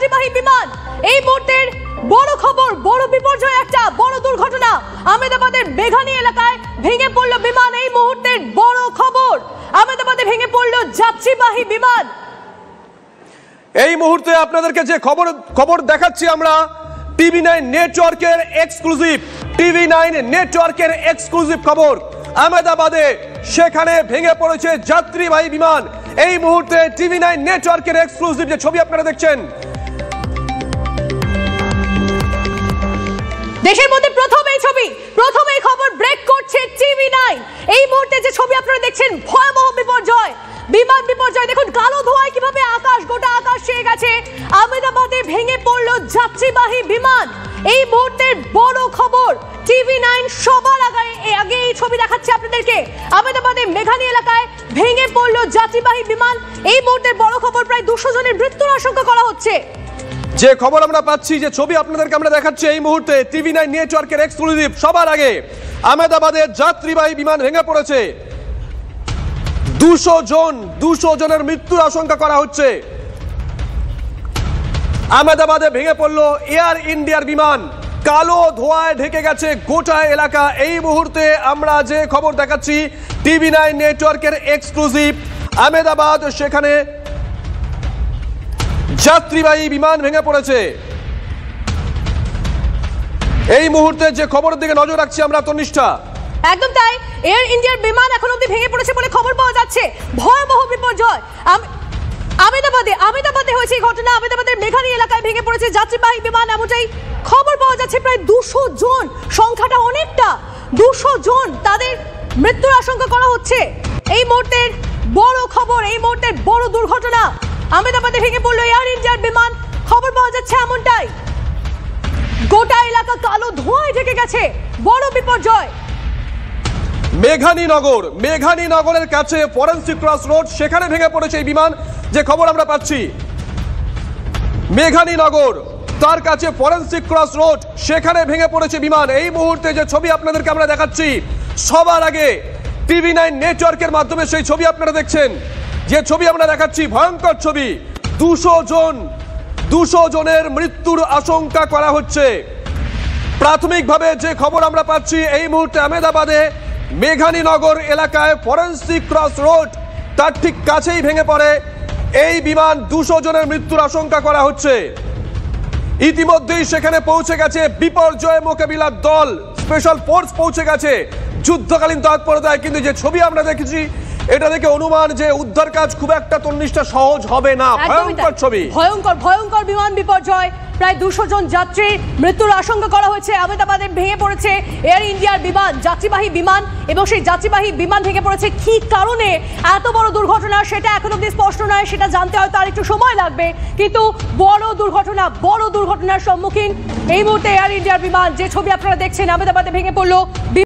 যাত্রীবাহী বিমান। এই মুহূর্তের বড় খবর, বড় বিপর্যয়, একটা বড় দুর্ঘটনা। আহমেদাবাদের মেঘানী এলাকায় ভেঙে পড়ল বিমান। এই মুহূর্তের বড় খবর, আহমেদাবাদে ভেঙে পড়ল যাত্রীবাহী বিমান। এই মুহূর্তে আপনাদেরকে যে খবর দেখাচ্ছি আমরা TV9 নেটওয়ার্কের এক্সক্লুসিভ খবর। আহমেদাবাদে সেখানে ভেঙে পড়েছে যাত্রীবাহী বিমান। এই মুহূর্তে TV9 নেটওয়ার্কের এক্সক্লুসিভ যে ছবি আপনারা দেখছেন। দেশের মধ্যে প্রথম এই খবর ব্রেক করছে TV9। এই মুহূর্তে যে ছবি আপনারা দেখছেন, ভয়াবহ বিপর্যয়, বিমান বিপর্যয়। দেখুন কালো ধোঁয়ায় কিভাবে গোটা আকাশ ছেয়ে গেছে। আহমেদাবাদে ভেঙে পড়ল যাত্রীবাহী বিমান। এই মুহূর্তের বড় খবর, TV9 সবার আগে এই ছবি দেখাচ্ছে আপনাদেরকে। আহমেদাবাদে মেঘানী এলাকায় ভেঙে পড়ল যাত্রীবাহী বিমান। এই মুহূর্তের বড় খবর, প্রায় 200 জনের মৃত্যুর আশঙ্কা করা হচ্ছে। যে খবর আমরা পাচ্ছি, যে ছবি আপনাদেরকে আমরা দেখাচ্ছি এই মুহূর্তে TV9 নেটওয়ার্কের এক্সক্লুসিভ, সবার আগে আহমেদাবাদের যাত্রীবাহী বিমান ভেঙে পড়েছে। 200 জনের মৃত্যুর আশঙ্কা করা হচ্ছে। আহমেদাবাদে ভেঙে পড়লো এয়ার ইন্ডিয়ার বিমান। কালো ধোঁয়ায় ঢেকে গেছে গোটা এলাকা। এই মুহূর্তে আমরা যে খবর দেখাচ্ছি TV9 নেটওয়ার্কের এক্সক্লুসিভ, আহমেদাবাদ সেখানে যাত্রীবাহী বিমান ভেঙে পড়েছে। এই মুহূর্তে যে খবরের দিকে নজর রাখছি আমরা তনিষ্ঠা। একদম তাই, এয়ার ইন্ডিয়ার বিমান এখন অবধি ভেঙে পড়েছে বলে খবর পাওয়া যাচ্ছে। ভয়াবহ বিপর্যয় আহমেদাবাদে হয়েছে এই ঘটনা। আহমেদাবাদের মেঘানী এলাকায় ভেঙে পড়েছে যাত্রীবাহী বিমান, এমনটাই খবর পাওয়া যাচ্ছে। প্রায় 200 জন, সংখ্যাটা অনেকটা, 200 জন, তাদের মৃত্যুর আশঙ্কা করা হচ্ছে। এই মুহূর্তের বড় খবর, এই মুহূর্তের বড় দুর্ঘটনা, আহমেদাবাদে ভেঙে পড়লো এয়ার ইন্ডিয়ার বিমান। খবর পাওয়া যাচ্ছে এমনটাই, গোটা এলাকা কালো ধোঁয়ায় ঢেকে গেছে। বড় বিপর্যয়। মেঘানীনগরের কাছে ফরেন্সিক ক্রস রোড, সেখানে ভেঙে পড়েছে এই বিমান। যে খবর আমরা পাচ্ছি, মেঘানীনগর তার কাছে ফরেন্সিক ক্রস রোড, সেখানে ভেঙে পড়েছে বিমান। এই মুহূর্তে যে ছবি আপনাদেরকে আমরা দেখাচ্ছি, সবার আগে TV9 নেটওয়ার্কের মাধ্যমে সেই ছবি আপনারা দেখছেন। যে ছবি আমরা দেখাচ্ছি, ভয়ঙ্কর ছবি। 200 জনের মৃত্যুর আশঙ্কা করা হচ্ছে। প্রাথমিকভাবে যে খবর আমরা পাচ্ছি, এই মুহূর্তে আহমেদাবাদে মেঘানীনগর এলাকায় ফরেন্সিক ক্রস রোড, তার ঠিক কাছেই ভেঙে পড়ে এই বিমান। 200 জনের মৃত্যুর আশঙ্কা করা হচ্ছে। ইতিমধ্যেই সেখানে পৌঁছে গেছে বিপর্যয় মোকাবিলার দল, স্পেশাল ফোর্স পৌঁছে গেছে যুদ্ধকালীন তৎপরতায়। কিন্তু যে ছবি আমরা দেখেছি, এটা দেখে অনুমান যে উদ্ধার কাজ খুব একটা তন্নিষ্ঠা সহজ হবে না। ভয়ঙ্কর ছবি, ভয়ঙ্কর বিমান বিপর্যয়। প্রায় 200 জন যাত্রীর মৃত্যুর আশঙ্কা করা হয়েছে। আহমেদাবাদে ভেঙে পড়েছে এয়ার ইন্ডিয়ার বিমান, যাত্রীবাহী বিমান, এবং সেই যাত্রীবাহী বিমান ভেঙে পড়েছে। কি কারণে এত বড় দুর্ঘটনা সেটা এখন অবধি স্পষ্ট নয়, সেটা জানতে হয়তো আর একটু সময় লাগবে। কিন্তু বড় দুর্ঘটনার সম্মুখীন এই মুহূর্তে এয়ার ইন্ডিয়ার বিমান। যে ছবি আপনারা দেখছেন, আহমেদাবাদে ভেঙে পড়লো।